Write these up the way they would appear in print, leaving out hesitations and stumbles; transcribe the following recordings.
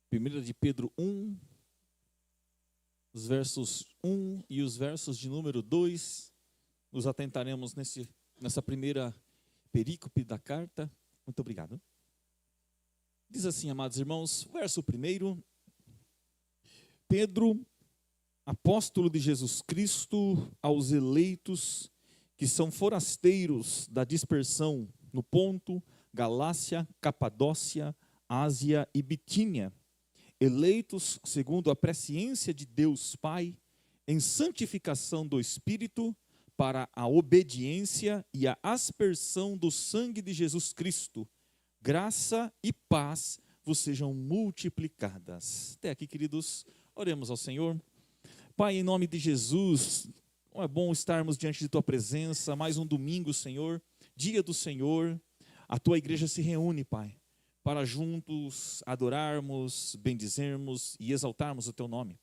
Primeira de Pedro 1, os versos 1 e os versos de número 2, nos atentaremos nessa primeira perícope da carta. Muito obrigado. Diz assim, amados irmãos, verso 1, Pedro, apóstolo de Jesus Cristo, aos eleitos que são forasteiros da dispersão no Ponto, Galácia, Capadócia, Ásia e Bitínia, eleitos segundo a presciência de Deus Pai, em santificação do Espírito, para a obediência e a aspersão do sangue de Jesus Cristo, graça e paz vos sejam multiplicadas. Até aqui, queridos, oremos ao Senhor. Pai, em nome de Jesus, é bom estarmos diante de Tua presença, mais um domingo, Senhor, dia do Senhor. A Tua igreja se reúne, Pai, para juntos adorarmos, bendizermos e exaltarmos o Teu nome.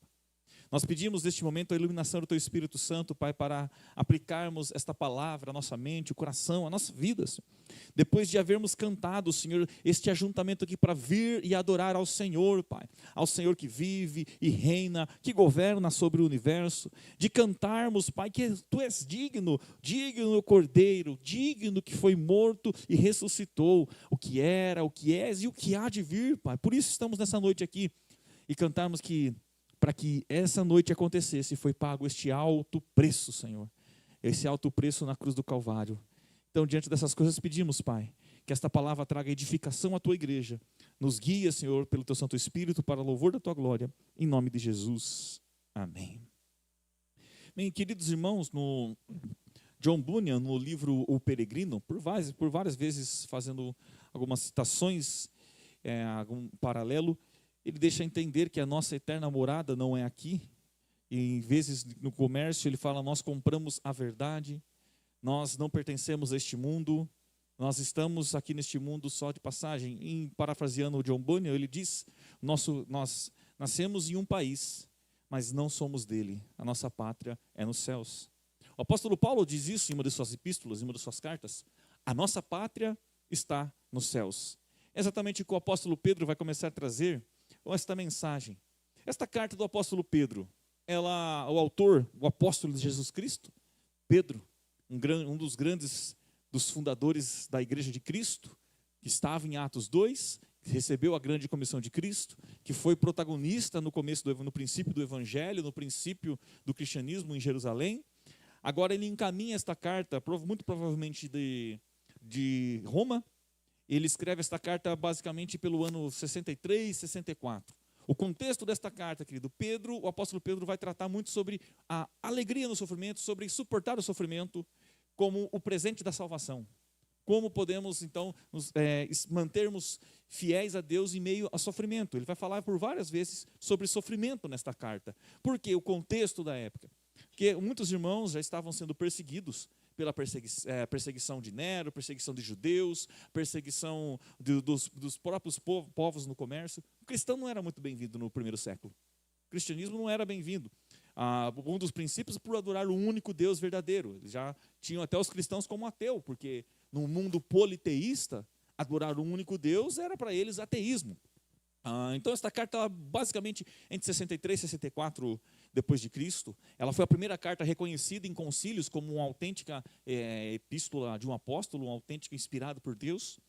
Nós pedimos neste momento a iluminação do Teu Espírito Santo, Pai, para aplicarmos esta palavra à nossa mente, o coração, à nossa vida, Senhor. Depois de havermos cantado, Senhor, este ajuntamento aqui para vir e adorar ao Senhor, Pai, ao Senhor que vive e reina, que governa sobre o universo, de cantarmos, Pai, que Tu és digno, digno Cordeiro, digno que foi morto e ressuscitou, o que era, o que és e o que há de vir, Pai. Por isso estamos nessa noite aqui e cantarmos que para que essa noite acontecesse, foi pago este alto preço, Senhor. Esse alto preço na cruz do Calvário. Então, diante dessas coisas, pedimos, Pai, que esta palavra traga edificação à Tua igreja. Nos guia, Senhor, pelo Teu Santo Espírito, para o louvor da Tua glória. Em nome de Jesus. Amém. Bem, queridos irmãos, no John Bunyan, no livro O Peregrino, por várias vezes fazendo algumas citações, algum paralelo, ele deixa entender que a nossa eterna morada não é aqui. E em vezes no comércio ele fala, nós compramos a verdade, nós não pertencemos a este mundo, nós estamos aqui neste mundo só de passagem. Em parafraseando o John Bunyan, ele diz, nós nascemos em um país, mas não somos dele, a nossa pátria é nos céus. O apóstolo Paulo diz isso em uma de suas epístolas, em uma de suas cartas, a nossa pátria está nos céus. É exatamente o que o apóstolo Pedro vai começar a trazer com esta mensagem. Esta carta do apóstolo Pedro, o autor, o apóstolo de Jesus Cristo, Pedro, um dos fundadores da igreja de Cristo, que estava em Atos 2, que recebeu a grande comissão de Cristo, que foi protagonista no princípio do evangelho, no princípio do cristianismo em Jerusalém. Agora ele encaminha esta carta, muito provavelmente de Roma. Ele escreve esta carta basicamente pelo ano 63, 64. O contexto desta carta, querido, o apóstolo Pedro vai tratar muito sobre a alegria no sofrimento, sobre suportar o sofrimento como o presente da salvação. Como podemos, então, mantermos fiéis a Deus em meio ao sofrimento. Ele vai falar por várias vezes sobre sofrimento nesta carta. Por quê? O contexto da época. Porque muitos irmãos já estavam sendo perseguidos pela perseguição de Nero, perseguição de judeus, perseguição dos próprios povos no comércio. O cristão não era muito bem-vindo no primeiro século. O cristianismo não era bem-vindo. Um dos princípios por adorar o único Deus verdadeiro. Eles já tinham até os cristãos como ateu, porque no mundo politeísta, adorar o único Deus era para eles ateísmo. Então esta carta, basicamente, entre 63 e 64 depois de Cristo, ela foi a primeira carta reconhecida em concílios como uma autêntica epístola de um apóstolo, uma autêntica inspirada por Deus.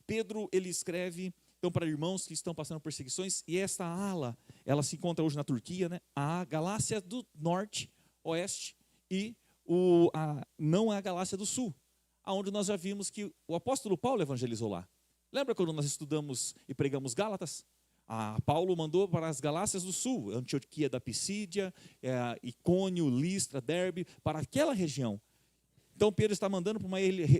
Pedro, ele escreve, então, para irmãos que estão passando perseguições, e esta ala, ela se encontra hoje na Turquia, né? A Galácia do Norte, Oeste, e não a Galácia do Sul, onde nós já vimos que o apóstolo Paulo evangelizou lá. Lembra quando nós estudamos e pregamos Gálatas? Paulo mandou para as Galácias do Sul, Antioquia da Pisídia, Icônio, Listra, Derbe, para aquela região. Então Pedro está mandando para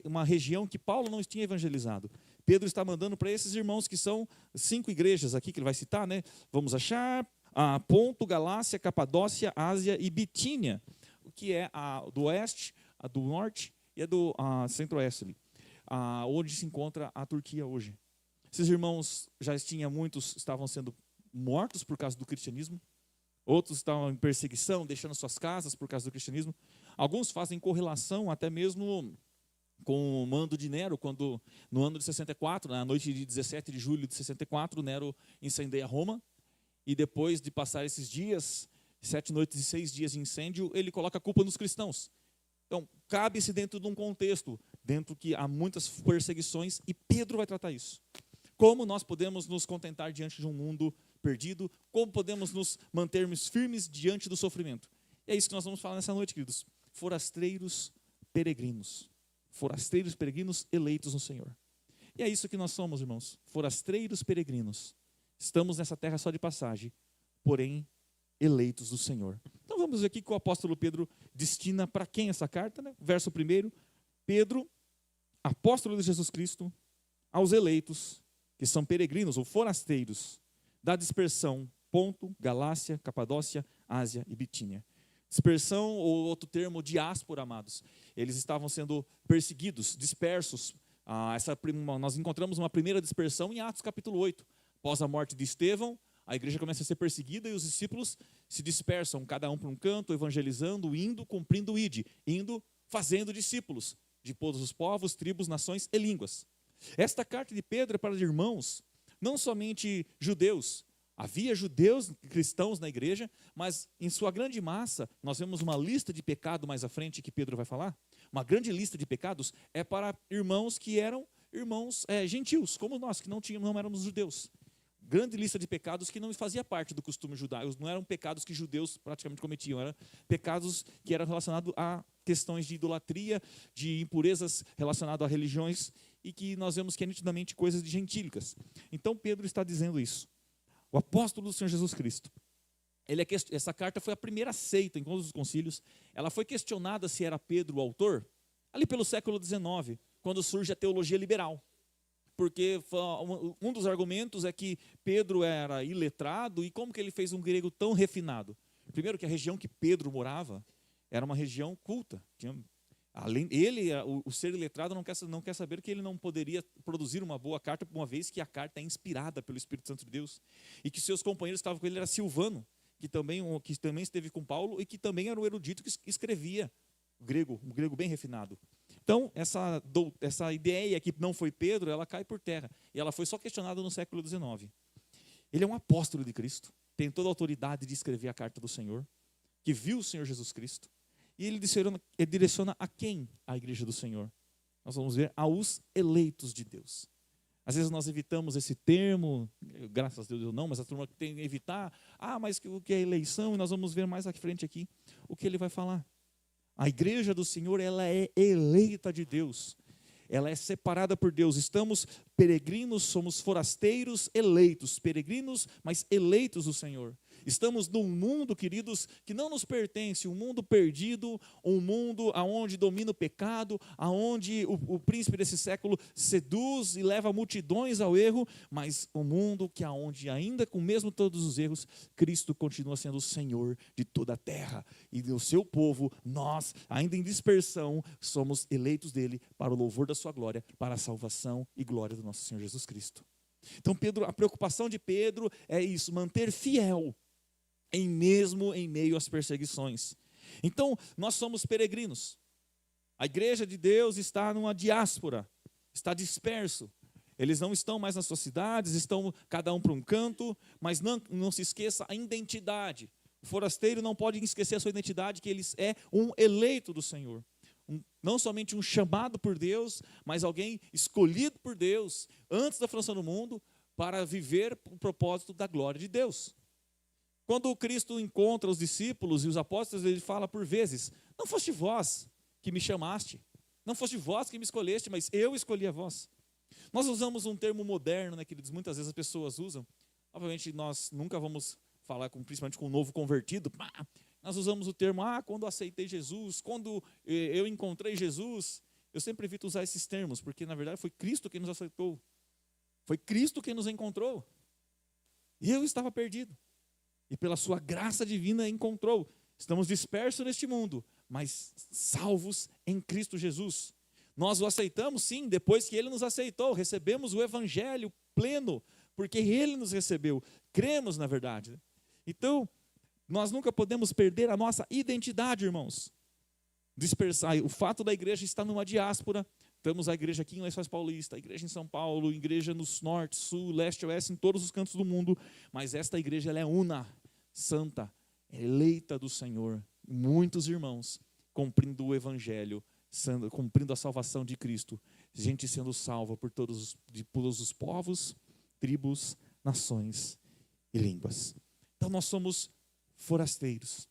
uma região que Paulo não tinha evangelizado. Pedro está mandando para esses irmãos que são 5 igrejas aqui que ele vai citar, né? Vamos achar Ponto, Galácia, Capadócia, Ásia e Bitínia, que é a do Oeste, a do Norte e a do Centro-Oeste ali. Onde se encontra a Turquia hoje. Esses irmãos muitos estavam sendo mortos por causa do cristianismo, outros estavam em perseguição, deixando suas casas por causa do cristianismo. Alguns fazem correlação até mesmo com o mando de Nero, quando no ano de 64, na noite de 17 de julho de 64, Nero incendeia Roma, e depois de passar esses dias, 7 noites e 6 dias de incêndio, ele coloca a culpa nos cristãos. Então, cabe-se dentro de um contexto, dentro que há muitas perseguições, e Pedro vai tratar isso. Como nós podemos nos contentar diante de um mundo perdido? Como podemos nos mantermos firmes diante do sofrimento? E é isso que nós vamos falar nessa noite, queridos. Forasteiros peregrinos. Forasteiros peregrinos eleitos no Senhor. E é isso que nós somos, irmãos. Forasteiros peregrinos. Estamos nessa terra só de passagem, porém eleitos do Senhor. Então vamos ver aqui que o apóstolo Pedro destina para quem essa carta, né? Verso 1, Pedro, apóstolo de Jesus Cristo, aos eleitos, que são peregrinos ou forasteiros, da dispersão, Ponto, Galácia, Capadócia, Ásia e Bitínia. Dispersão, ou outro termo, diáspora, amados. Eles estavam sendo perseguidos, dispersos. Nós encontramos uma primeira dispersão em Atos capítulo 8. Após a morte de Estevão, a igreja começa a ser perseguida e os discípulos se dispersam, cada um para um canto, evangelizando, indo, cumprindo o ID, indo, fazendo discípulos de todos os povos, tribos, nações e línguas. Esta carta de Pedro é para irmãos, não somente judeus. Havia judeus cristãos na igreja, mas em sua grande massa, nós vemos uma lista de pecado mais à frente que Pedro vai falar. Uma grande lista de pecados é para irmãos que eram irmãos gentios, como nós, que não éramos judeus. Grande lista de pecados que não fazia parte do costume judaico, não eram pecados que judeus praticamente cometiam, eram pecados que eram relacionados a questões de idolatria, de impurezas relacionadas a religiões, e que nós vemos que é nitidamente coisas de gentílicas. Então Pedro está dizendo isso. O apóstolo do Senhor Jesus Cristo. Essa carta foi a primeira aceita em todos os concílios. Ela foi questionada se era Pedro o autor, ali pelo século XIX, quando surge a teologia liberal. Porque um dos argumentos é que Pedro era iletrado, e como que ele fez um grego tão refinado? Primeiro, que a região que Pedro morava era uma região culta. O ser iletrado não quer saber que ele não poderia produzir uma boa carta, uma vez que a carta é inspirada pelo Espírito Santo de Deus. E que seus companheiros que estavam com ele era Silvano, que também esteve com Paulo, e que também era o erudito que escrevia um grego bem refinado. Então, essa ideia que não foi Pedro, ela cai por terra. E ela foi só questionada no século XIX. Ele é um apóstolo de Cristo, tem toda a autoridade de escrever a carta do Senhor, que viu o Senhor Jesus Cristo. E ele direciona a quem? A igreja do Senhor. Nós vamos ver aos eleitos de Deus. Às vezes nós evitamos esse termo, graças a Deus não, mas a turma tem que evitar. Mas o que é eleição? E nós vamos ver mais à frente aqui o que ele vai falar. A igreja do Senhor, ela é eleita de Deus. Ela é separada por Deus. Estamos peregrinos, somos forasteiros eleitos. Peregrinos, mas eleitos do Senhor. Estamos num mundo, queridos, que não nos pertence, um mundo perdido, um mundo onde domina o pecado, onde o príncipe desse século seduz e leva multidões ao erro, mas um mundo que aonde ainda com mesmo todos os erros, Cristo continua sendo o Senhor de toda a terra. E do seu povo, nós, ainda em dispersão, somos eleitos dele para o louvor da sua glória, para a salvação e glória do nosso Senhor Jesus Cristo. Então a preocupação de Pedro é isso, manter fiel mesmo em meio às perseguições. Então, nós somos peregrinos. A igreja de Deus está numa diáspora, está disperso. Eles não estão mais nas suas cidades, estão cada um para um canto, mas não se esqueça a identidade. O forasteiro não pode esquecer a sua identidade, que ele é um eleito do Senhor. Não somente um chamado por Deus, mas alguém escolhido por Deus, antes da fundação do mundo, para viver o propósito da glória de Deus. Quando Cristo encontra os discípulos e os apóstolos, ele fala por vezes: não foste vós que me chamaste, não foste vós que me escolheste, mas eu escolhi a vós. Nós usamos um termo moderno, né, queridos? Muitas vezes as pessoas usam. Obviamente nós nunca vamos falar principalmente com um novo convertido. Nós usamos o termo, quando aceitei Jesus, quando eu encontrei Jesus. Eu sempre evito usar esses termos, porque na verdade foi Cristo quem nos aceitou. Foi Cristo quem nos encontrou. E eu estava perdido. E pela sua graça divina encontrou. Estamos dispersos neste mundo, mas salvos em Cristo Jesus. Nós o aceitamos sim, depois que Ele nos aceitou. Recebemos o Evangelho pleno, porque Ele nos recebeu. Cremos na verdade. Então, nós nunca podemos perder a nossa identidade, irmãos. dispersar. O fato da igreja estar numa diáspora, temos a igreja aqui em Lençóis Paulista, a igreja em São Paulo, a igreja no norte, sul, leste, oeste, em todos os cantos do mundo, mas esta igreja ela é una, santa, eleita do Senhor, muitos irmãos cumprindo o evangelho, cumprindo a salvação de Cristo, gente sendo salva por todos os povos, tribos, nações e línguas. Então nós somos forasteiros,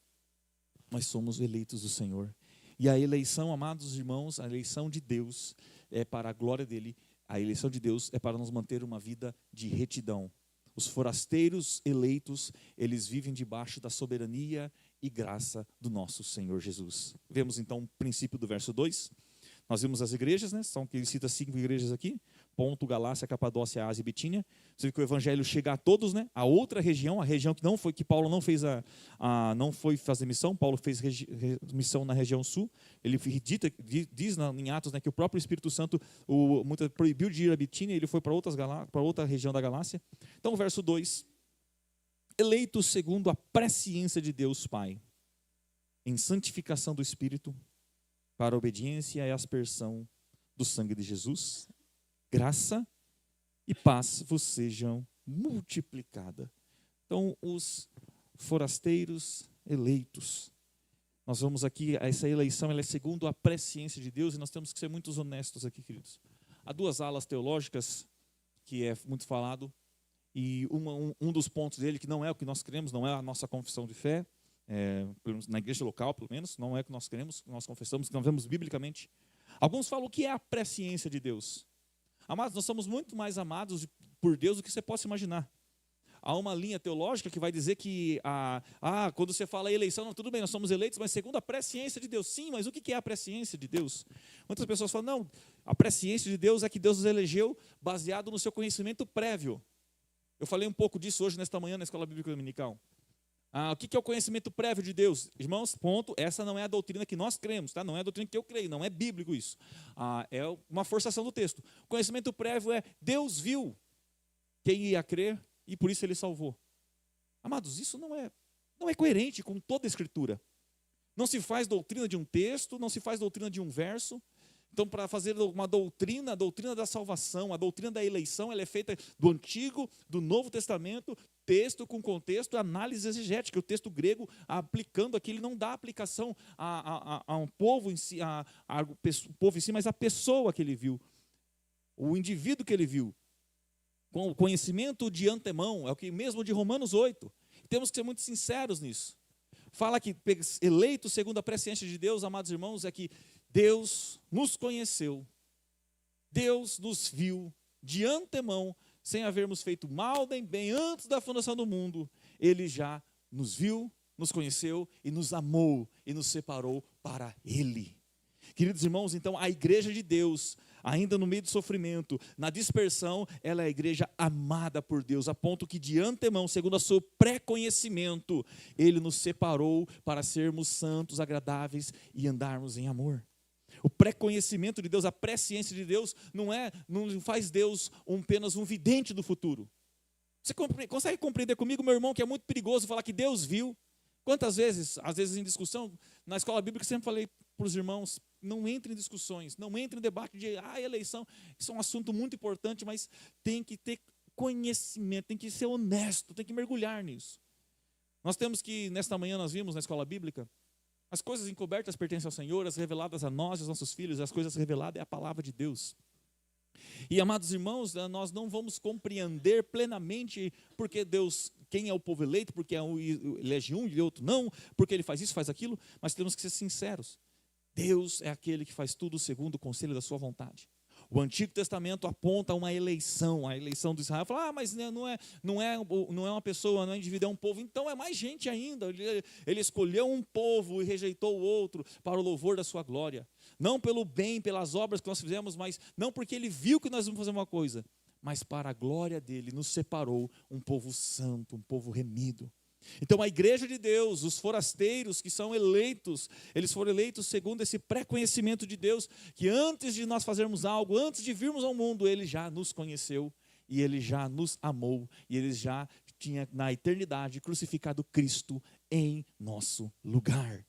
nós somos eleitos do Senhor. E a eleição, amados irmãos, a eleição de Deus é para a glória dele, a eleição de Deus é para nos manter uma vida de retidão. Os forasteiros eleitos, eles vivem debaixo da soberania e graça do nosso Senhor Jesus. Vemos então o princípio do verso 2. Nós vimos as igrejas, né? Ele cita 5 igrejas aqui: Ponto, Galácia, Capadócia, Ásia e Bitínia. Você vê que o evangelho chega a todos, né? A outra região, a região que não foi, que Paulo não fez não foi fazer missão. Paulo fez missão na região sul. Ele diz em Atos, né, que o próprio Espírito Santo proibiu de ir a Bitínia. Ele foi para outra região da Galácia. Então, o verso 2: eleitos segundo a presciência de Deus Pai, em santificação do Espírito, para a obediência e a aspersão do sangue de Jesus, graça e paz vos sejam multiplicada. Então, os forasteiros eleitos, nós vamos aqui, essa eleição ela é segundo a presciência de Deus, e nós temos que ser muito honestos aqui, queridos. Há 2 alas teológicas, que é muito falado, e um dos pontos dele, que não é o que nós cremos, não é a nossa confissão de fé, na igreja local, pelo menos, não é o que nós queremos, que nós confessamos, que nós vemos biblicamente. Alguns falam que é a presciência de Deus. Amados, nós somos muito mais amados por Deus do que você possa imaginar. Há uma linha teológica que vai dizer que quando você fala eleição, não, tudo bem, nós somos eleitos, mas segundo a presciência de Deus. Sim, mas o que é a presciência de Deus? Muitas pessoas falam, não, a presciência de Deus é que Deus nos elegeu baseado no seu conhecimento prévio. Eu falei um pouco disso hoje, nesta manhã, na Escola Bíblica Dominical. O que é o conhecimento prévio de Deus? Irmãos, ponto, essa não é a doutrina que nós cremos, tá? Não é a doutrina que eu creio, não é bíblico isso. É uma forçação do texto. O conhecimento prévio é Deus viu quem ia crer e por isso ele salvou. Amados, isso não é coerente com toda a Escritura. Não se faz doutrina de um texto, não se faz doutrina de um verso. Então, para fazer uma doutrina, a doutrina da salvação, a doutrina da eleição, ela é feita do Antigo, do Novo Testamento, texto com contexto, análise exegética. O texto grego, aplicando aqui, ele não dá aplicação a um povo em si, o povo em si, mas a pessoa que ele viu, o indivíduo que ele viu. Com o conhecimento de antemão, é o que mesmo de Romanos 8. Temos que ser muito sinceros nisso. Fala que eleito segundo a presciência de Deus, amados irmãos, é que Deus nos conheceu, Deus nos viu de antemão, sem havermos feito mal nem bem, antes da fundação do mundo. Ele já nos viu, nos conheceu e nos amou e nos separou para Ele. Queridos irmãos, então a igreja de Deus, ainda no meio do sofrimento, na dispersão, ela é a igreja amada por Deus, a ponto que de antemão, segundo o seu pré-conhecimento, Ele nos separou para sermos santos, agradáveis e andarmos em amor. O pré-conhecimento de Deus, a presciência de Deus, não faz Deus apenas um vidente do futuro. Você consegue compreender comigo, meu irmão, que é muito perigoso falar que Deus viu? Quantas vezes, às vezes em discussão, na escola bíblica, sempre falei para os irmãos, não entre em discussões, não entre em debate de eleição. Isso é um assunto muito importante, mas tem que ter conhecimento, tem que ser honesto, tem que mergulhar nisso. Nós temos que, nesta manhã nós vimos na escola bíblica, as coisas encobertas pertencem ao Senhor, as reveladas a nós, aos nossos filhos, as coisas reveladas é a palavra de Deus. E, amados irmãos, nós não vamos compreender plenamente porque Deus, quem é o povo eleito, porque elege um e outro não, porque ele faz isso, faz aquilo, mas temos que ser sinceros. Deus é aquele que faz tudo segundo o conselho da sua vontade. O Antigo Testamento aponta uma eleição, a eleição de Israel. Fala, mas não é uma pessoa, não é indivíduo, é um povo. Então é mais gente ainda. Ele escolheu um povo e rejeitou o outro para o louvor da sua glória. Não pelo bem, pelas obras que nós fizemos, mas não porque ele viu que nós vamos fazer uma coisa, mas para a glória dele, nos separou um povo santo, um povo remido. Então a igreja de Deus, os forasteiros que são eleitos, eles foram eleitos segundo esse pré-conhecimento de Deus, que antes de nós fazermos algo, antes de virmos ao mundo, Ele já nos conheceu, e Ele já nos amou, e Ele já tinha na eternidade crucificado Cristo em nosso lugar.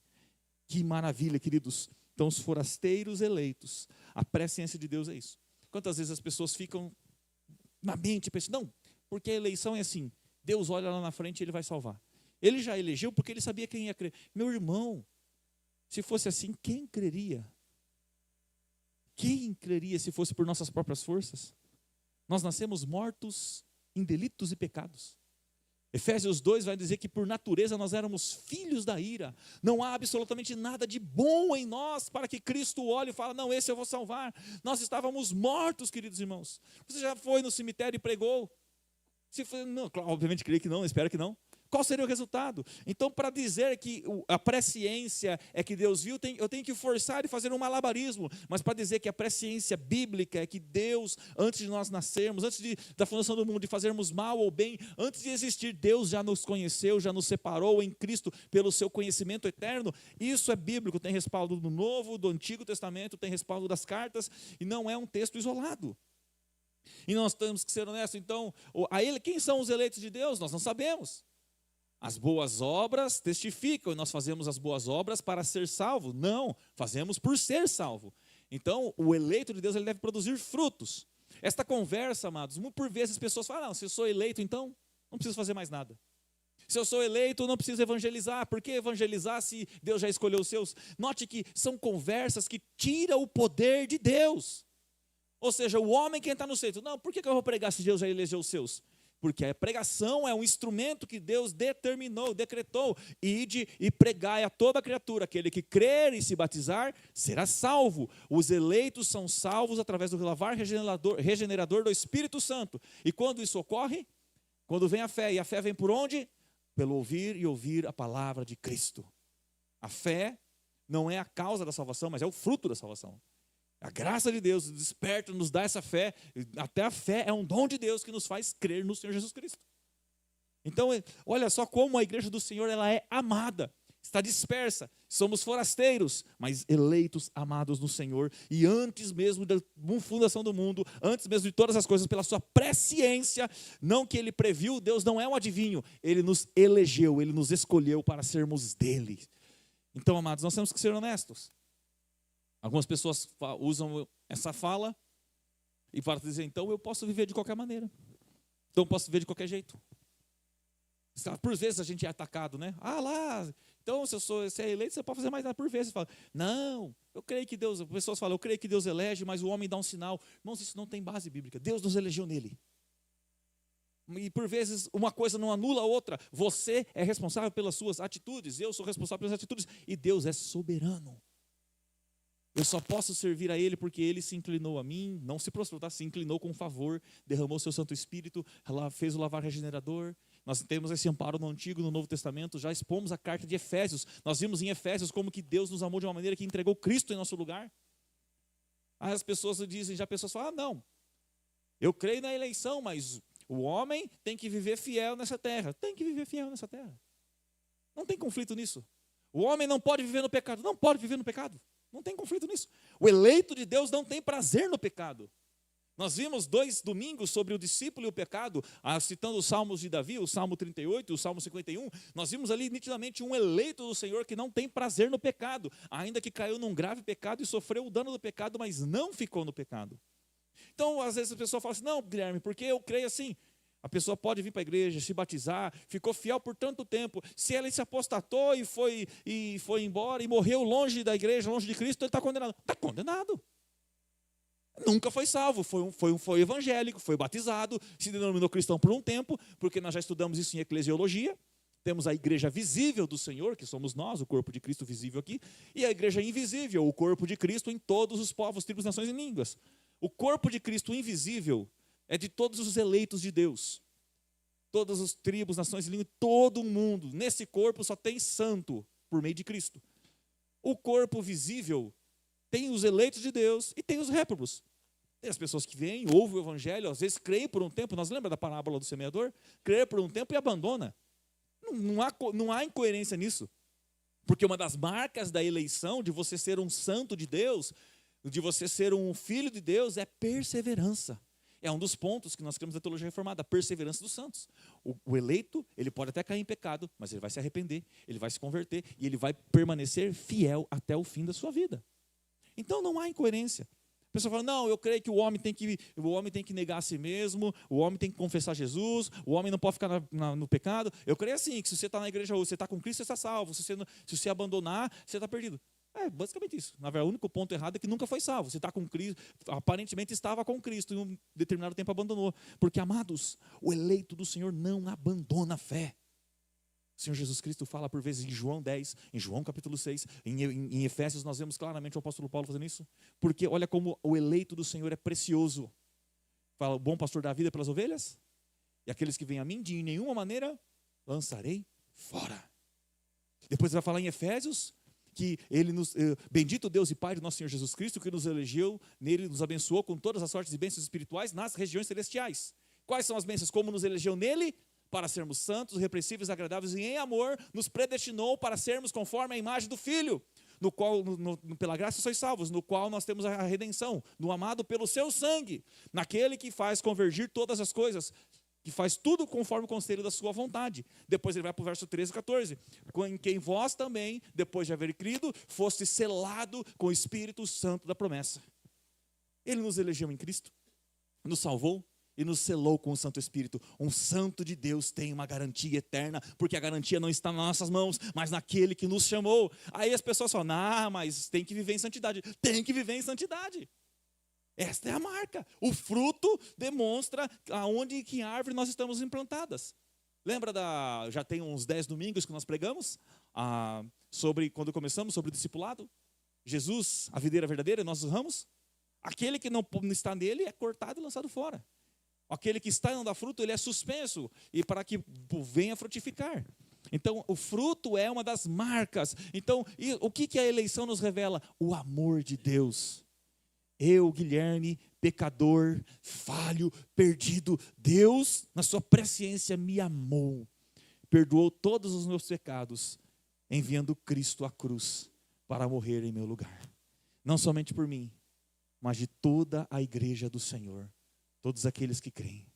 Que maravilha, queridos, Então, os forasteiros eleitos, a presciência de Deus é isso. Quantas vezes as pessoas ficam na mente, pensam, não, porque a eleição é assim, Deus olha lá na frente e Ele vai salvar. Ele já elegeu porque Ele sabia quem ia crer. Meu irmão, se fosse assim, quem creria? Quem creria se fosse por nossas próprias forças? Nós nascemos mortos em delitos e pecados. Efésios 2 vai dizer que por natureza nós éramos filhos da ira. Não há absolutamente nada de bom em nós para que Cristo olhe e fale, não, esse eu vou salvar. Nós estávamos mortos, queridos irmãos. Você já foi no cemitério e pregou? Se foi, não, obviamente creio que não, espero que não. Qual seria o resultado? Então, para dizer que a presciência é que Deus viu, eu tenho que forçar e fazer um malabarismo. Mas para dizer que a presciência bíblica é que Deus, antes de nós nascermos, antes da fundação do mundo, de fazermos mal ou bem, antes de existir, Deus já nos conheceu, já nos separou em Cristo pelo seu conhecimento eterno. Isso é bíblico, tem respaldo do Novo, do Antigo Testamento, tem respaldo das cartas, e não é um texto isolado. E nós temos que ser honestos. Então, quem são os eleitos de Deus? Nós não sabemos. As boas obras testificam, e nós fazemos as boas obras para ser salvo. Não, fazemos por ser salvo. Então, o eleito de Deus, ele deve produzir frutos. Esta conversa, amados, por vezes as pessoas falam, não, se eu sou eleito, então não preciso fazer mais nada. Se eu sou eleito, não preciso evangelizar. Por que evangelizar se Deus já escolheu os seus? Note que são conversas que tiram o poder de Deus. Ou seja, o homem que está no centro, não, por que eu vou pregar se Deus já elegeu os seus? Porque a pregação é um instrumento que Deus determinou, decretou, ide e pregai a toda criatura, aquele que crer e se batizar, será salvo. Os eleitos são salvos através do lavar regenerador do Espírito Santo. E quando isso ocorre? Quando vem a fé, e a fé vem por onde? Pelo ouvir e ouvir a palavra de Cristo. A fé não é a causa da salvação, mas é o fruto da salvação. A graça de Deus desperta, nos dá essa fé. Até a fé é um dom de Deus que nos faz crer no Senhor Jesus Cristo. Então, olha só como a igreja do Senhor ela é amada. Está dispersa. Somos forasteiros, mas eleitos, amados no Senhor. E antes mesmo da fundação do mundo, antes mesmo de todas as coisas, pela sua presciência, não que Ele previu, Deus não é um adivinho. Ele nos elegeu, Ele nos escolheu para sermos dele. Então, amados, nós temos que ser honestos. Algumas pessoas usam essa fala e para dizer, então eu posso viver de qualquer maneira. Então eu posso viver de qualquer jeito. Por vezes a gente é atacado, né? Ah lá, então se você é eleito, você pode fazer mais nada. Por vezes você fala, não, eu creio que Deus, as pessoas falam, eu creio que Deus elege, mas o homem dá um sinal. Irmãos, isso não tem base bíblica. Deus nos elegeu nele. E por vezes uma coisa não anula a outra. Você é responsável pelas suas atitudes, eu sou responsável pelas atitudes, e Deus é soberano. Eu só posso servir a Ele porque Ele se inclinou a mim, não se prostrou, tá? Se inclinou com favor, derramou seu Santo Espírito, fez o lavar regenerador. Nós temos esse amparo no Antigo e no Novo Testamento, já expomos a carta de Efésios. Nós vimos em Efésios como que Deus nos amou de uma maneira que entregou Cristo em nosso lugar. Aí as pessoas dizem, já pessoas falam, não, eu creio na eleição, mas o homem tem que viver fiel nessa terra. Tem que viver fiel nessa terra. Não tem conflito nisso. O homem não pode viver no pecado. Não pode viver no pecado. Não tem conflito nisso. O eleito de Deus não tem prazer no pecado. Nós vimos 2 domingos sobre o discípulo e o pecado, citando os salmos de Davi, o Salmo 38 e o Salmo 51. Nós vimos ali nitidamente um eleito do Senhor que não tem prazer no pecado, ainda que caiu num grave pecado e sofreu o dano do pecado, mas não ficou no pecado. Então, às vezes a pessoa fala assim, não, Guilherme, porque eu creio assim. A pessoa pode vir para a igreja, se batizar, ficou fiel por tanto tempo. Se ela se apostatou e foi embora e morreu longe da igreja, longe de Cristo, ele está condenado. Está condenado. Nunca foi salvo, foi evangélico, foi batizado, se denominou cristão por um tempo, porque nós já estudamos isso em eclesiologia. Temos a igreja visível do Senhor, que somos nós, o corpo de Cristo visível aqui, e a igreja invisível, o corpo de Cristo em todos os povos, tribos, nações e línguas. O corpo de Cristo invisível é de todos os eleitos de Deus. Todas as tribos, nações e línguas, todo mundo. Nesse corpo só tem santo por meio de Cristo. O corpo visível tem os eleitos de Deus e tem os réprobos. Tem as pessoas que vêm, ouvem o evangelho, às vezes creem por um tempo. Nós lembra da parábola do semeador? Crê por um tempo e abandona. Não há incoerência nisso. Porque uma das marcas da eleição, de você ser um santo de Deus, de você ser um filho de Deus, é perseverança. É um dos pontos que nós temos da teologia reformada, a perseverança dos santos. O eleito, ele pode até cair em pecado, mas ele vai se arrepender, ele vai se converter e ele vai permanecer fiel até o fim da sua vida. Então não há incoerência. A pessoa fala, não, eu creio que o homem tem que negar a si mesmo, o homem tem que confessar Jesus, o homem não pode ficar no pecado. Eu creio assim, que se você está na igreja hoje, você está com Cristo, você está salvo. Se você abandonar, você está perdido. É basicamente isso. Na verdade, o único ponto errado é que nunca foi salvo. Você está com Cristo, aparentemente estava com Cristo, e em um determinado tempo abandonou. Porque, amados, o eleito do Senhor não abandona a fé. O Senhor Jesus Cristo fala por vezes em João 10, em João capítulo 6, em Efésios nós vemos claramente o apóstolo Paulo fazendo isso. Porque olha como o eleito do Senhor é precioso. Fala, o bom pastor dá a vida pelas ovelhas, e aqueles que vêm a mim, de nenhuma maneira lançarei fora. Depois ele vai falar em Efésios, que bendito Deus e Pai do nosso Senhor Jesus Cristo, que nos elegeu, nele nos abençoou com todas as sortes e bênçãos espirituais nas regiões celestiais. Quais são as bênçãos? Como nos elegeu nele, para sermos santos, repreensíveis, agradáveis e em amor, nos predestinou para sermos conforme a imagem do Filho, no qual, pela graça sois salvos, no qual nós temos a redenção, no amado pelo seu sangue, naquele que faz convergir todas as coisas, que faz tudo conforme o conselho da sua vontade. Depois ele vai para o verso 13 e 14, em quem vós também, depois de haver crido, foste selado com o Espírito Santo da promessa. Ele nos elegeu em Cristo, nos salvou, e nos selou com o Santo Espírito. Um santo de Deus tem uma garantia eterna, porque a garantia não está nas nossas mãos, mas naquele que nos chamou. Aí as pessoas falam, mas tem que viver em santidade. Tem que viver em santidade. Esta é a marca. O fruto demonstra aonde e que árvore nós estamos implantadas. Lembra já tem uns 10 domingos que nós pregamos, quando começamos, sobre o discipulado? Jesus, a videira verdadeira, e nós os ramos. Aquele que não está nele é cortado e lançado fora. Aquele que está e não dá fruto, ele é suspenso, e para que venha frutificar. Então, o fruto é uma das marcas. Então, o que a eleição nos revela? O amor de Deus. Eu, Guilherme, pecador, falho, perdido, Deus, na sua presciência, me amou. Perdoou todos os meus pecados, enviando Cristo à cruz para morrer em meu lugar. Não somente por mim, mas de toda a igreja do Senhor. Todos aqueles que creem.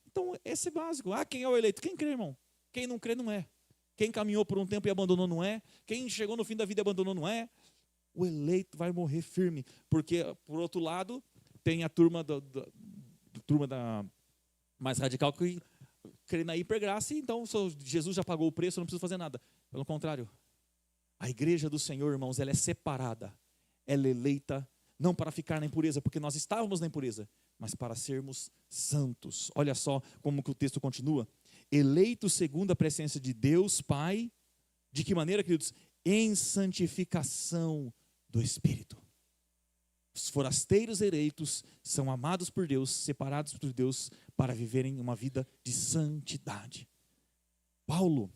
Então, esse é básico. Quem é o eleito? Quem crê, irmão? Quem não crê, não é. Quem caminhou por um tempo e abandonou, não é. Quem chegou no fim da vida e abandonou, não é. O eleito vai morrer firme. Porque, por outro lado, tem a turma da mais radical que crê na hipergraça. Então, Jesus já pagou o preço, eu não preciso fazer nada. Pelo contrário. A igreja do Senhor, irmãos, ela é separada. Ela é eleita, não para ficar na impureza, porque nós estávamos na impureza, mas para sermos santos. Olha só como que o texto continua. Eleito segundo a presença de Deus Pai, de que maneira, queridos? Em santificação do Espírito. Os forasteiros eleitos são amados por Deus, separados por Deus, para viverem uma vida de santidade. Paulo,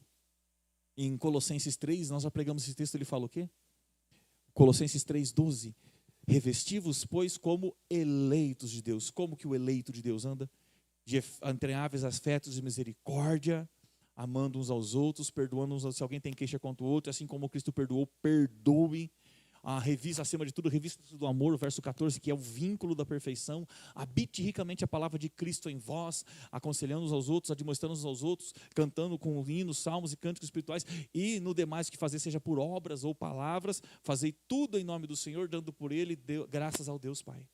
em Colossenses 3, nós já pregamos esse texto, ele fala o quê? Colossenses 3:12. Revesti-vos, pois, como eleitos de Deus. Como que o eleito de Deus anda? De entranháveis afetos de misericórdia, amando uns aos outros, perdoando uns, se alguém tem queixa contra o outro, assim como Cristo perdoou, perdoe. Revista, acima de tudo, revista do amor, o verso 14, que é o vínculo da perfeição. Habite ricamente a palavra de Cristo em vós, aconselhando uns aos outros, admoestando uns aos outros, cantando com hinos, salmos e cânticos espirituais, e no demais que fazer, seja por obras ou palavras, fazei tudo em nome do Senhor, dando por ele graças ao Deus Pai.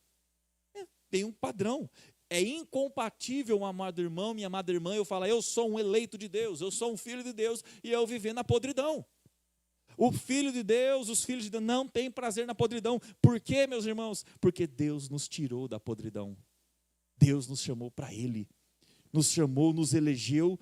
Tem um padrão. É incompatível, meu amado irmão, minha amada irmã, eu falar, eu sou um eleito de Deus, eu sou um filho de Deus, e eu viver na podridão. O filho de Deus, os filhos de Deus não têm prazer na podridão. Por quê, meus irmãos? Porque Deus nos tirou da podridão. Deus nos chamou para Ele. Nos chamou, nos elegeu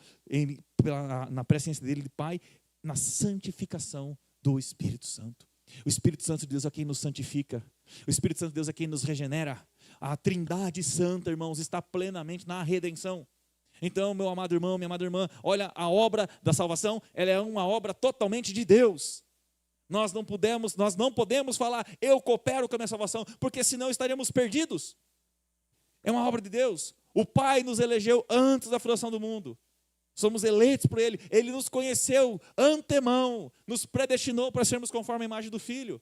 na presença dEle, de Pai, na santificação do Espírito Santo. O Espírito Santo de Deus é quem nos santifica. O Espírito Santo de Deus é quem nos regenera. A Trindade Santa, irmãos, está plenamente na redenção. Então, meu amado irmão, minha amada irmã, olha, a obra da salvação, ela é uma obra totalmente de Deus. Nós não podemos falar, eu coopero com a minha salvação, porque senão estaríamos perdidos. É uma obra de Deus. O Pai nos elegeu antes da fundação do mundo. Somos eleitos por Ele. Ele nos conheceu antemão, nos predestinou para sermos conforme a imagem do Filho.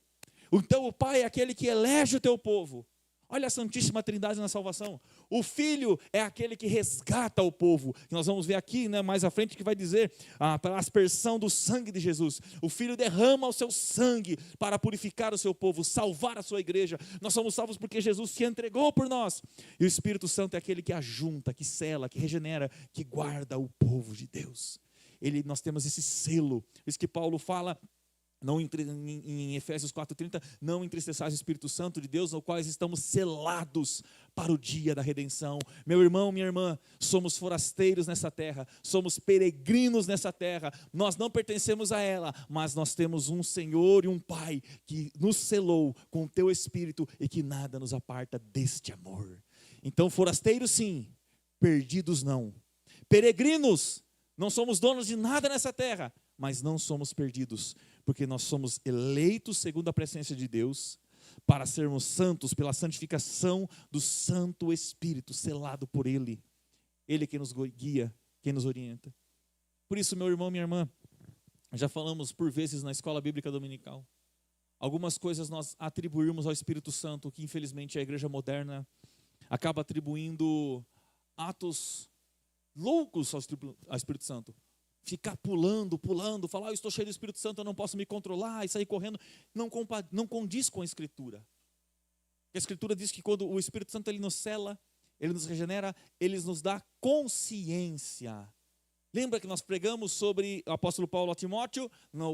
Então, o Pai é aquele que elege o teu povo. Olha a Santíssima Trindade na salvação. O Filho é aquele que resgata o povo. Nós vamos ver aqui, né, mais à frente, que vai dizer pela aspersão do sangue de Jesus. O Filho derrama o seu sangue para purificar o seu povo, salvar a sua igreja. Nós somos salvos porque Jesus se entregou por nós. E o Espírito Santo é aquele que ajunta, que sela, que regenera, que guarda o povo de Deus. Nós temos esse selo. Isso que Paulo fala em Efésios 4,30, não entristeçais o Espírito Santo de Deus, no qual estamos selados para o dia da redenção. Meu irmão, minha irmã, somos forasteiros nessa terra, somos peregrinos nessa terra, nós não pertencemos a ela, mas nós temos um Senhor e um Pai que nos selou com o teu Espírito e que nada nos aparta deste amor. Então, forasteiros sim, perdidos não. Peregrinos, não somos donos de nada nessa terra, mas não somos perdidos, porque nós somos eleitos segundo a presciência de Deus, para sermos santos pela santificação do Santo Espírito, selado por Ele. Ele é quem nos guia, quem nos orienta. Por isso, meu irmão, minha irmã, já falamos por vezes na escola bíblica dominical, algumas coisas nós atribuímos ao Espírito Santo, que infelizmente a igreja moderna acaba atribuindo atos loucos ao Espírito Santo. Ficar pulando, falar, eu estou cheio do Espírito Santo, eu não posso me controlar, e sair correndo, não condiz com a Escritura. A Escritura diz que quando o Espírito Santo ele nos sela, ele nos regenera, ele nos dá consciência. Lembra que nós pregamos sobre o apóstolo Paulo a Timóteo,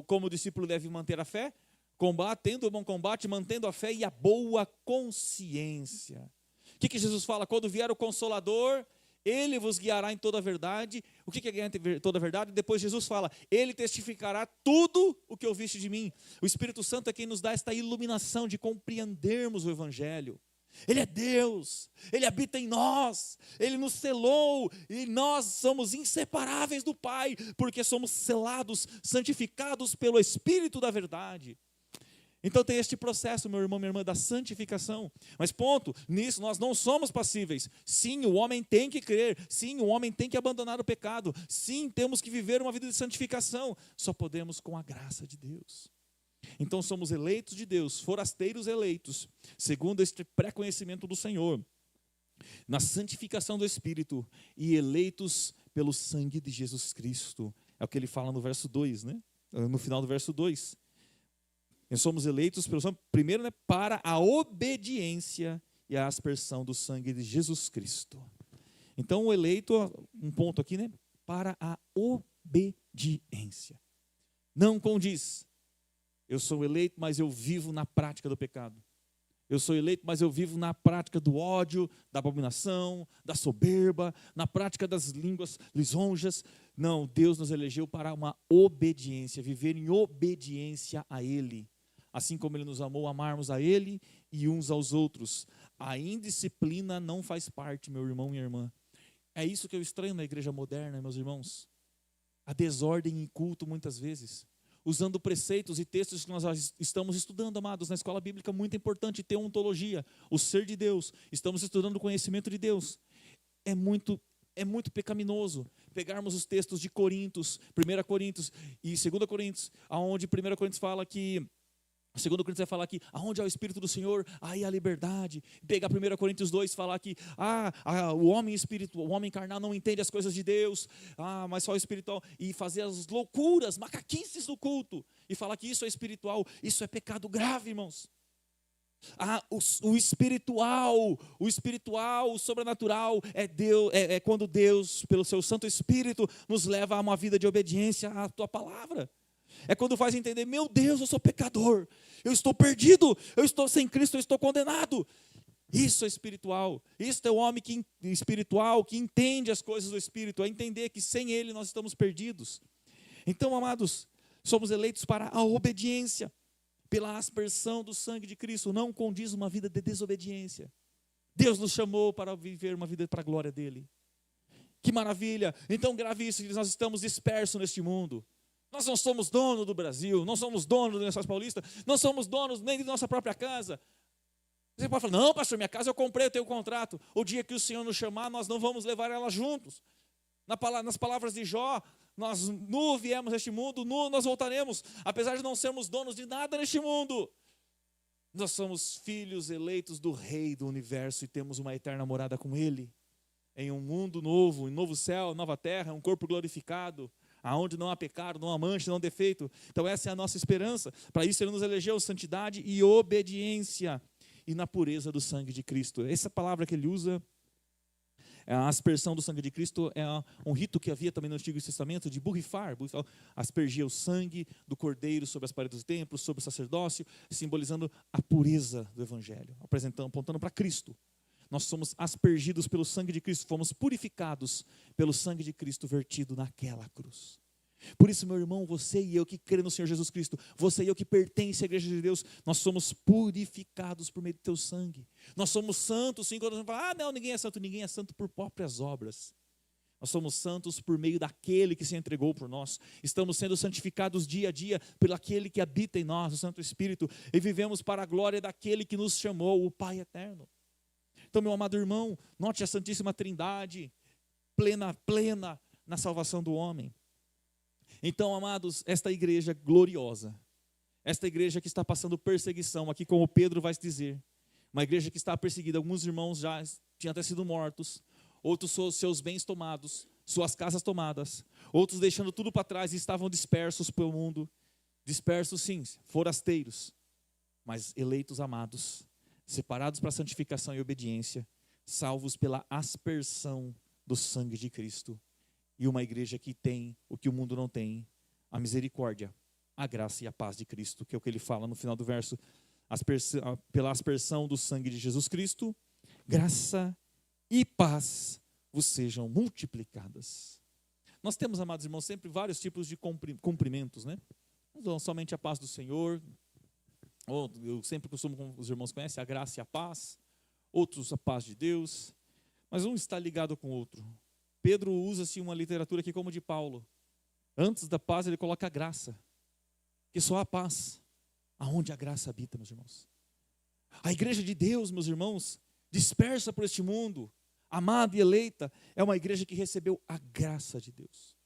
como o discípulo deve manter a fé? Combatendo o bom combate, mantendo a fé e a boa consciência. O que Jesus fala? Quando vier o Consolador, Ele vos guiará em toda a verdade. O que é guiar em toda a verdade? Depois Jesus fala, Ele testificará tudo o que ouviste de mim. O Espírito Santo é quem nos dá esta iluminação de compreendermos o Evangelho. Ele é Deus, Ele habita em nós, Ele nos selou, e nós somos inseparáveis do Pai, porque somos selados, santificados pelo Espírito da verdade. Então tem este processo, meu irmão, minha irmã, da santificação. Mas ponto, nisso nós não somos passíveis. Sim, o homem tem que crer. Sim, o homem tem que abandonar o pecado. Sim, temos que viver uma vida de santificação. Só podemos com a graça de Deus. Então somos eleitos de Deus, forasteiros eleitos, segundo este pré-conhecimento do Senhor, na santificação do Espírito e eleitos pelo sangue de Jesus Cristo. É o que ele fala no verso 2, né? No final do verso 2. Nós somos eleitos pelo sangue, primeiro, né, para a obediência e a aspersão do sangue de Jesus Cristo. Então o eleito, um ponto aqui, né, para a obediência. Não condiz. Eu sou eleito, mas eu vivo na prática do pecado. Eu sou eleito, mas eu vivo na prática do ódio, da abominação, da soberba, na prática das línguas lisonjas. Não, Deus nos elegeu para uma obediência, viver em obediência a Ele. Assim como Ele nos amou, amarmos a Ele e uns aos outros. A indisciplina não faz parte, meu irmão e minha irmã. É isso que eu estranho na igreja moderna, meus irmãos. A desordem em culto muitas vezes. Usando preceitos e textos que nós estamos estudando, amados, na escola bíblica, muito importante ter ontologia, o ser de Deus. Estamos estudando o conhecimento de Deus. É muito pecaminoso pegarmos os textos de Coríntios, 1 Coríntios e 2 Coríntios, onde 1 Coríntios fala que, 2 Coríntios vai falar que aonde há o Espírito do Senhor, aí há liberdade. Pegar 1 Coríntios 2 e falar que o homem carnal não entende as coisas de Deus, mas só o espiritual. E fazer as loucuras, macaquices do culto. E falar que isso é espiritual. Isso é pecado grave, irmãos. O espiritual, o sobrenatural é Deus, é quando Deus, pelo seu Santo Espírito, nos leva a uma vida de obediência à tua palavra. É quando faz entender, meu Deus, eu sou pecador, eu estou perdido, eu estou sem Cristo, eu estou condenado. Isso é espiritual, isso é o homem espiritual que entende as coisas do Espírito, é entender que sem Ele nós estamos perdidos. Então, amados, somos eleitos para a obediência, pela aspersão do sangue de Cristo. Não condiz uma vida de desobediência. Deus nos chamou para viver uma vida para a glória dEle. Que maravilha! Então grave isso, que nós estamos dispersos neste mundo. Nós não somos donos do Brasil, não somos donos do Lençóis Paulista, não somos donos nem de nossa própria casa. Você pode falar, não, pastor, minha casa eu comprei, eu tenho contrato. O dia que o Senhor nos chamar, nós não vamos levar ela juntos. Nas palavras de Jó, nós nu viemos neste mundo, nu nós voltaremos, apesar de não sermos donos de nada neste mundo. Nós somos filhos eleitos do Rei do Universo e temos uma eterna morada com Ele. Em um mundo novo, em um novo céu, nova terra, um corpo glorificado, aonde não há pecado, não há mancha, não há defeito. Então essa é a nossa esperança. Para isso Ele nos elegeu santidade e obediência, e na pureza do sangue de Cristo. Essa palavra que Ele usa, a aspersão do sangue de Cristo, é um rito que havia também no Antigo Testamento de borrifar, aspergia o sangue do cordeiro sobre as paredes do templo, sobre o sacerdócio, simbolizando a pureza do Evangelho, apontando para Cristo. Nós somos aspergidos pelo sangue de Cristo, fomos purificados pelo sangue de Cristo vertido naquela cruz. Por isso, meu irmão, você e eu que crê no Senhor Jesus Cristo, você e eu que pertence à igreja de Deus, nós somos purificados por meio do teu sangue. Nós somos santos, sim, quando a gente fala, não, ninguém é santo por próprias obras. Nós somos santos por meio daquele que se entregou por nós. Estamos sendo santificados dia a dia pelo aquele que habita em nós, o Santo Espírito, e vivemos para a glória daquele que nos chamou, o Pai eterno. Então, meu amado irmão, note a Santíssima Trindade, plena na salvação do homem. Então, amados, esta igreja gloriosa, esta igreja que está passando perseguição, aqui como Pedro vai dizer, uma igreja que está perseguida, alguns irmãos já tinham até sido mortos, outros seus bens tomados, suas casas tomadas, outros deixando tudo para trás e estavam dispersos pelo mundo, dispersos sim, forasteiros, mas eleitos amados, separados para santificação e obediência, salvos pela aspersão do sangue de Cristo. E uma igreja que tem o que o mundo não tem, a misericórdia, a graça e a paz de Cristo, que é o que ele fala no final do verso, pela aspersão do sangue de Jesus Cristo, graça e paz vos sejam multiplicadas. Nós temos, amados irmãos, sempre vários tipos de cumprimentos, né? Não somente a paz do Senhor, ou eu sempre costumo, como os irmãos conhecem, a graça e a paz, outros a paz de Deus, mas um está ligado com o outro. Pedro usa-se uma literatura aqui como de Paulo. Antes da paz ele coloca a graça. Que só há paz aonde a graça habita, meus irmãos. A igreja de Deus, meus irmãos, dispersa por este mundo, amada e eleita, é uma igreja que recebeu a graça de Deus.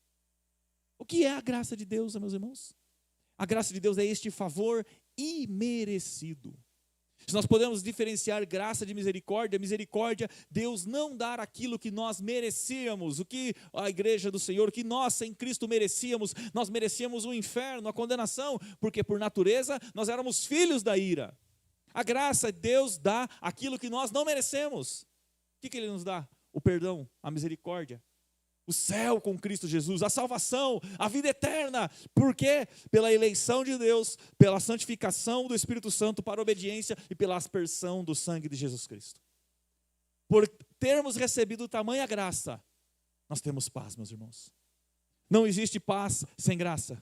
O que é a graça de Deus, meus irmãos? A graça de Deus é este favor imerecido. Se nós podemos diferenciar graça de misericórdia, Deus não dar aquilo que nós merecíamos, o que a igreja do Senhor, que nós sem Cristo merecíamos, nós merecíamos o inferno, a condenação, porque por natureza nós éramos filhos da ira. A graça, Deus dá aquilo que nós não merecemos. O que Ele nos dá? O perdão, a misericórdia. O céu com Cristo Jesus, a salvação, a vida eterna. Por quê? Pela eleição de Deus, pela santificação do Espírito Santo para a obediência e pela aspersão do sangue de Jesus Cristo. Por termos recebido tamanha graça, nós temos paz, meus irmãos. Não existe paz sem graça.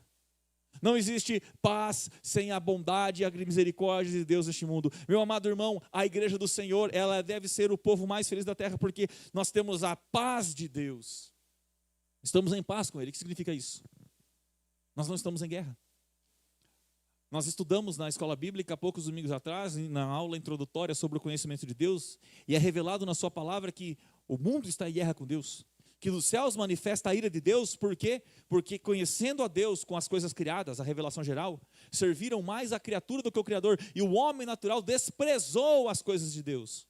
Não existe paz sem a bondade e a misericórdia de Deus neste mundo. Meu amado irmão, a igreja do Senhor, ela deve ser o povo mais feliz da terra, porque nós temos a paz de Deus. Estamos em paz com Ele. O que significa isso? Nós não estamos em guerra. Nós estudamos na escola bíblica há poucos domingos atrás, na aula introdutória sobre o conhecimento de Deus, e é revelado na sua palavra que o mundo está em guerra com Deus, que dos céus manifesta a ira de Deus. Por quê? Porque conhecendo a Deus com as coisas criadas, a revelação geral, serviram mais a criatura do que o Criador, e o homem natural desprezou as coisas de Deus.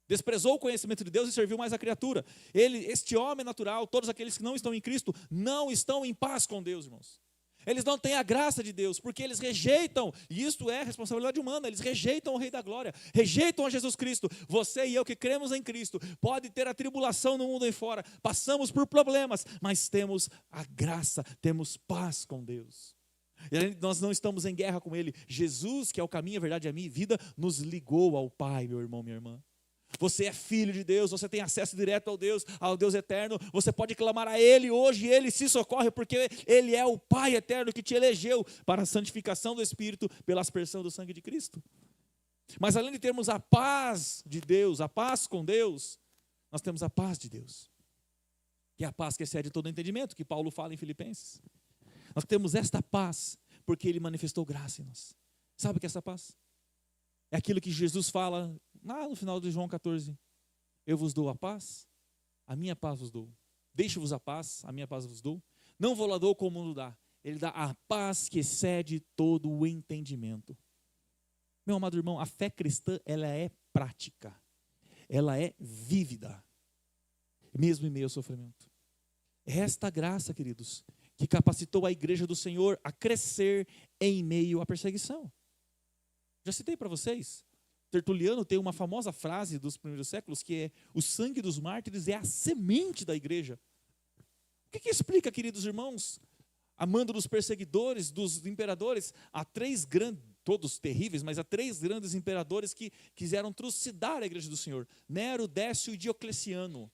Desprezou o conhecimento de Deus e serviu mais a criatura. Este homem natural, todos aqueles que não estão em Cristo, não estão em paz com Deus, irmãos. Eles não têm a graça de Deus, porque eles rejeitam, e isto é responsabilidade humana, eles rejeitam o Rei da Glória, rejeitam a Jesus Cristo. Você e eu que cremos em Cristo, pode ter a tribulação no mundo aí fora, passamos por problemas, mas temos a graça, temos paz com Deus. E nós não estamos em guerra com Ele. Jesus, que é o caminho, a verdade e a minha vida, nos ligou ao Pai, meu irmão, minha irmã. Você é filho de Deus, você tem acesso direto ao Deus eterno, você pode clamar a Ele hoje, e Ele se socorre, porque Ele é o Pai eterno que te elegeu para a santificação do Espírito, pela aspersão do sangue de Cristo. Mas além de termos a paz de Deus, a paz com Deus, nós temos a paz de Deus, que é a paz que excede todo entendimento, que Paulo fala em Filipenses. Nós temos esta paz, porque Ele manifestou graça em nós. Sabe o que é essa paz? É aquilo que Jesus fala lá no final de João 14. Eu vos dou a paz, a minha paz vos dou. Deixo-vos a paz, a minha paz vos dou. Não vou lá dou como o mundo dá. Ele dá a paz que excede todo o entendimento. Meu amado irmão, a fé cristã, ela é prática. Ela é vívida, mesmo em meio ao sofrimento. É esta graça, queridos, que capacitou a igreja do Senhor a crescer em meio à perseguição. Já citei para vocês, Tertuliano tem uma famosa frase dos primeiros séculos, que é: o sangue dos mártires é a semente da igreja. O que explica, queridos irmãos, a mando dos perseguidores, dos imperadores, há três grandes, todos terríveis, mas há três grandes imperadores que quiseram trucidar a igreja do Senhor: Nero, Décio e Diocleciano.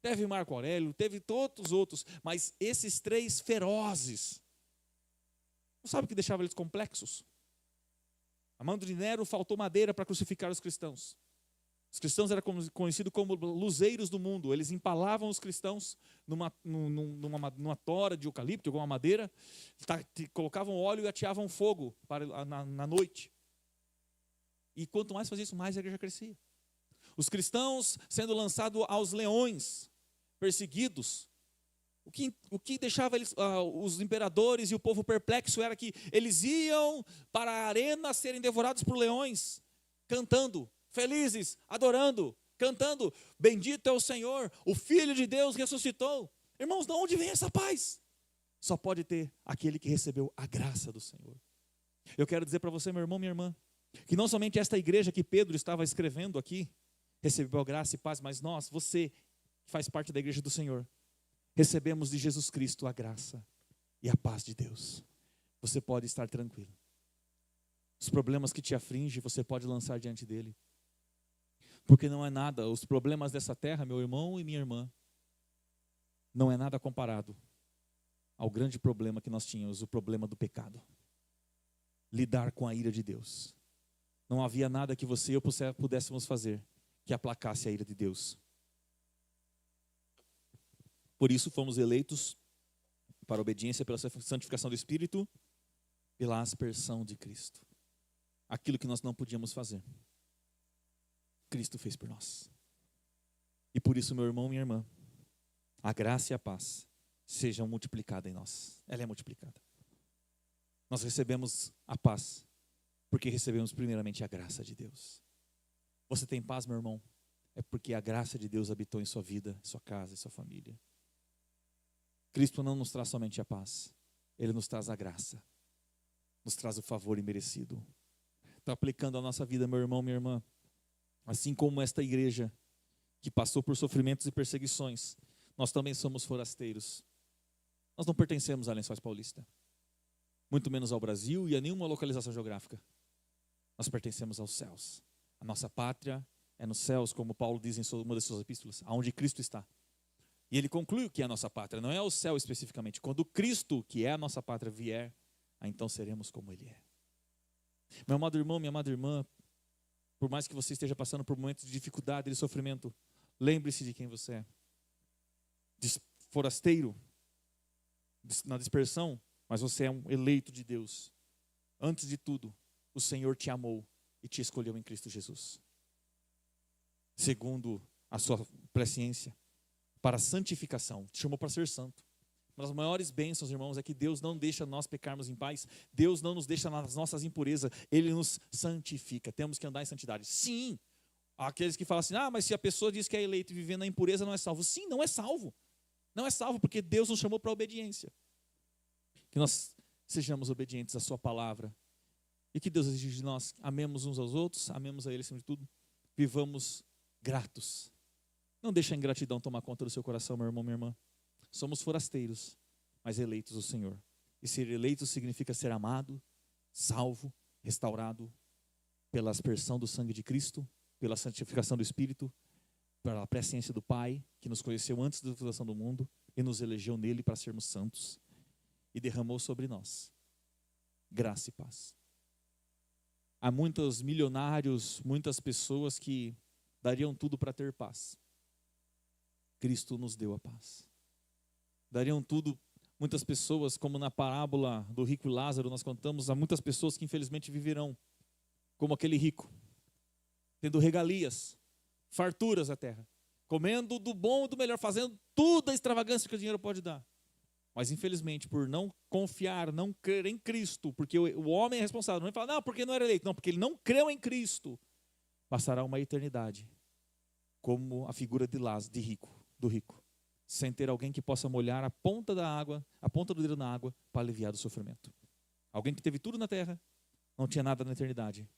Teve Marco Aurélio, teve todos os outros, mas esses três ferozes, não sabe o que deixava eles complexos? A mando de Nero faltou madeira para crucificar os cristãos. Os cristãos eram conhecidos como luzeiros do mundo. Eles empalavam os cristãos numa tora de eucalipto, alguma madeira, colocavam óleo e ateavam fogo na noite. E quanto mais fazia isso, mais a igreja crescia. Os cristãos sendo lançados aos leões, perseguidos. O que deixava os imperadores e o povo perplexo era que eles iam para a arena serem devorados por leões, cantando, felizes, adorando, cantando: bendito é o Senhor, o Filho de Deus ressuscitou. Irmãos, de onde vem essa paz? Só pode ter aquele que recebeu a graça do Senhor. Eu quero dizer para você, meu irmão, minha irmã, que não somente esta igreja que Pedro estava escrevendo aqui recebeu a graça e paz, mas nós, você, que faz parte da igreja do Senhor, recebemos de Jesus Cristo a graça e a paz de Deus. Você pode estar tranquilo. Os problemas que te afligem, você pode lançar diante dele. Porque não é nada, os problemas dessa terra, meu irmão e minha irmã, não é nada comparado ao grande problema que nós tínhamos, o problema do pecado. Lidar com a ira de Deus. Não havia nada que você e eu pudéssemos fazer que aplacasse a ira de Deus. Por isso fomos eleitos para a obediência, pela santificação do Espírito, pela aspersão de Cristo. Aquilo que nós não podíamos fazer, Cristo fez por nós. E por isso, meu irmão, minha irmã, a graça e a paz sejam multiplicadas em nós. Ela é multiplicada. Nós recebemos a paz porque recebemos primeiramente a graça de Deus. Você tem paz, meu irmão? É porque a graça de Deus habitou em sua vida, sua casa e sua família. Cristo não nos traz somente a paz, Ele nos traz a graça, nos traz o favor imerecido. Está aplicando a nossa vida, meu irmão, minha irmã, assim como esta igreja que passou por sofrimentos e perseguições, nós também somos forasteiros. Nós não pertencemos a Lençóis Paulista, muito menos ao Brasil e a nenhuma localização geográfica. Nós pertencemos aos céus. A nossa pátria é nos céus, como Paulo diz em uma das suas epístolas, aonde Cristo está. E ele conclui o que é a nossa pátria, não é o céu especificamente. Quando Cristo, que é a nossa pátria, vier, então seremos como Ele é. Meu amado irmão, minha amada irmã, por mais que você esteja passando por momentos de dificuldade e de sofrimento, lembre-se de quem você é. Forasteiro, na dispersão, mas você é um eleito de Deus. Antes de tudo, o Senhor te amou e te escolheu em Cristo Jesus. Segundo a sua presciência, para a santificação, te chamou para ser santo. Uma das maiores bênçãos, irmãos, é que Deus não deixa nós pecarmos em paz. Deus não nos deixa nas nossas impurezas. Ele nos santifica. Temos que andar em santidade. Sim, há aqueles que falam assim: mas se a pessoa diz que é eleito e viver na impureza não é salvo. Sim, não é salvo. Não é salvo porque Deus nos chamou para a obediência. Que nós sejamos obedientes à sua palavra. E que Deus exige de nós: amemos uns aos outros, amemos a Ele acima de tudo. Vivamos gratos. Não deixe a ingratidão tomar conta do seu coração, meu irmão, minha irmã. Somos forasteiros, mas eleitos do Senhor. E ser eleito significa ser amado, salvo, restaurado pela aspersão do sangue de Cristo, pela santificação do Espírito, pela presciência do Pai, que nos conheceu antes da fundação do mundo e nos elegeu nele para sermos santos e derramou sobre nós graça e paz. Há muitos milionários, muitas pessoas que dariam tudo para ter paz. Cristo nos deu a paz. Dariam tudo, muitas pessoas, como na parábola do rico e Lázaro, nós contamos, há muitas pessoas que infelizmente viverão como aquele rico, tendo regalias, farturas na terra, comendo do bom e do melhor, fazendo toda a extravagância que o dinheiro pode dar. Mas infelizmente, por não confiar, não crer em Cristo, porque o homem é responsável, não é falar, não, porque não era eleito, não, porque ele não creu em Cristo, passará uma eternidade como a figura de Lázaro, do rico, sem ter alguém que possa molhar a ponta da água, a ponta do dedo na água, para aliviar do sofrimento. Alguém que teve tudo na terra, não tinha nada na eternidade,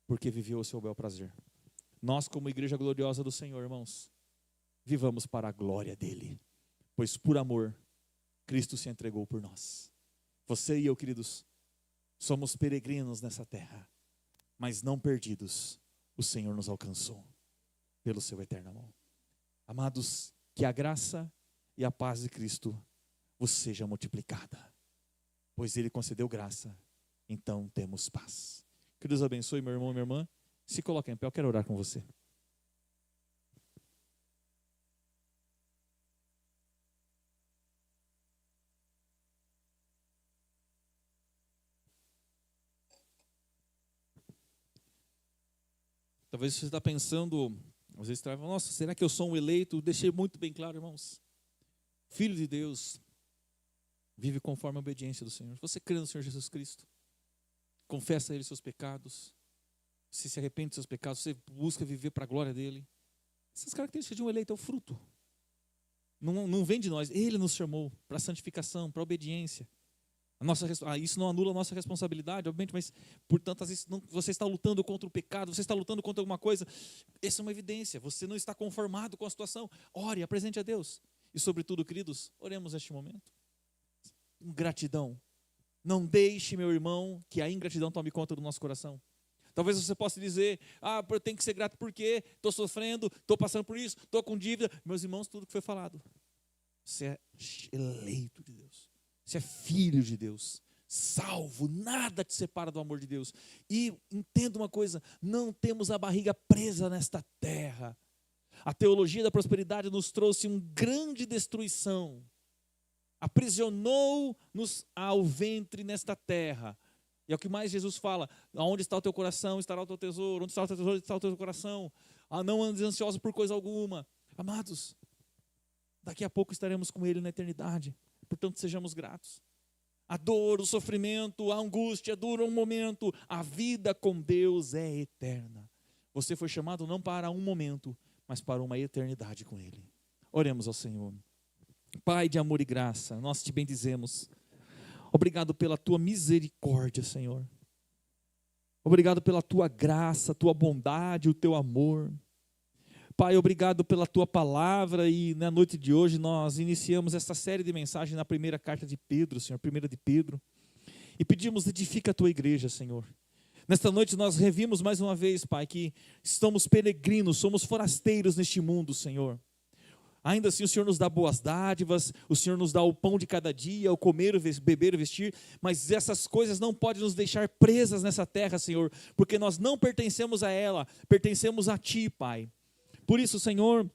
porque viveu o seu bel prazer. Nós, como igreja gloriosa do Senhor, irmãos, vivamos para a glória dele, pois por amor, Cristo se entregou por nós. Você e eu, queridos, somos peregrinos nessa terra, mas não perdidos. O Senhor nos alcançou pelo seu eterno amor. Amados, que a graça e a paz de Cristo vos seja multiplicada, pois Ele concedeu graça, então temos paz. Que Deus abençoe, meu irmão e minha irmã. Se coloque em pé, eu quero orar com você. Talvez você está pensando, às vezes você está falando, nossa, será que eu sou um eleito? Deixei muito bem claro, irmãos. Filho de Deus, vive conforme a obediência do Senhor. Você crê no Senhor Jesus Cristo, confessa a Ele seus pecados, você se arrepende dos seus pecados, você busca viver para a glória dEle. Essas características de um eleito é o fruto. Não vem de nós, Ele nos chamou para a santificação, para a obediência. Isso não anula a nossa responsabilidade, obviamente, mas, portanto, às vezes você está lutando contra o pecado, você está lutando contra alguma coisa, essa é uma evidência, você não está conformado com a situação. Ore, apresente a Deus. E sobretudo, queridos, oremos neste momento. Gratidão. Não deixe, meu irmão, que a ingratidão tome conta do nosso coração. Talvez você possa dizer, eu tenho que ser grato porque estou sofrendo, estou passando por isso, estou com dívida. Meus irmãos, tudo que foi falado. Você é eleito de Deus. Você é filho de Deus, salvo, nada te separa do amor de Deus. E entenda uma coisa, não temos a barriga presa nesta terra. A teologia da nos trouxe uma grande destruição. Aprisionou-nos ao ventre nesta terra. E é o que mais Jesus fala, onde está o teu coração, estará o teu tesouro, onde está o teu tesouro, está o teu coração. Não andes ansioso por coisa alguma. Amados, daqui a pouco estaremos com Ele na eternidade. Portanto, sejamos gratos. A dor, o sofrimento, a angústia dura um momento. A vida com Deus é eterna. Você foi chamado não para um momento, mas para uma eternidade com Ele. Oremos ao Senhor. Pai de amor e graça, nós te bendizemos. Obrigado pela tua misericórdia, Senhor. Obrigado pela tua graça, a tua bondade, o teu amor. Pai, obrigado pela tua palavra e na noite de hoje nós iniciamos essa série de mensagens na primeira carta de Pedro, Senhor, 1 de Pedro, e pedimos, edifica a tua igreja, Senhor. Nesta noite nós revimos mais uma vez, Pai, que estamos peregrinos, somos forasteiros neste mundo, Senhor. Ainda assim o Senhor nos dá boas dádivas, o Senhor nos dá o pão de cada dia, o comer, o beber, o vestir, mas essas coisas não podem nos deixar presas nessa terra, Senhor, porque nós não pertencemos a ela, pertencemos a Ti, Pai. Por isso, Senhor,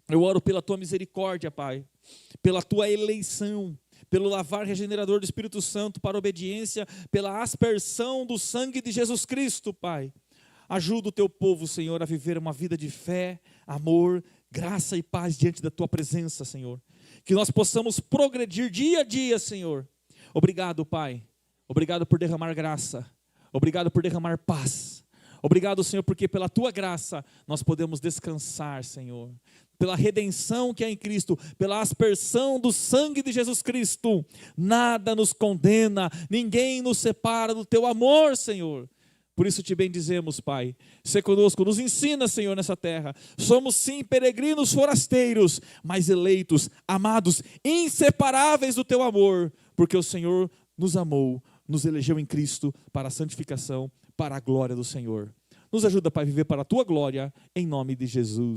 eu oro pela Tua misericórdia, Pai, pela Tua eleição, pelo lavar regenerador do Espírito Santo para obediência, pela aspersão do sangue de Jesus Cristo, Pai. Ajuda o Teu povo, Senhor, a viver uma vida de fé, amor, graça e paz diante da Tua presença, Senhor. Que nós possamos progredir dia a dia, Senhor. Obrigado, Pai. Obrigado por derramar graça. Obrigado por derramar paz. Obrigado, Senhor, porque pela Tua graça nós podemos descansar, Senhor. Pela redenção que há em Cristo, pela aspersão do sangue de Jesus Cristo, nada nos condena, ninguém nos separa do Teu amor, Senhor. Por isso te bendizemos, Pai. Sê conosco, nos ensina, Senhor, nessa terra. Somos sim peregrinos forasteiros, mas eleitos, amados, inseparáveis do Teu amor, porque o Senhor nos amou, nos elegeu em Cristo para a santificação, para a glória do Senhor. Nos ajuda, Pai, a viver para a Tua glória, em nome de Jesus.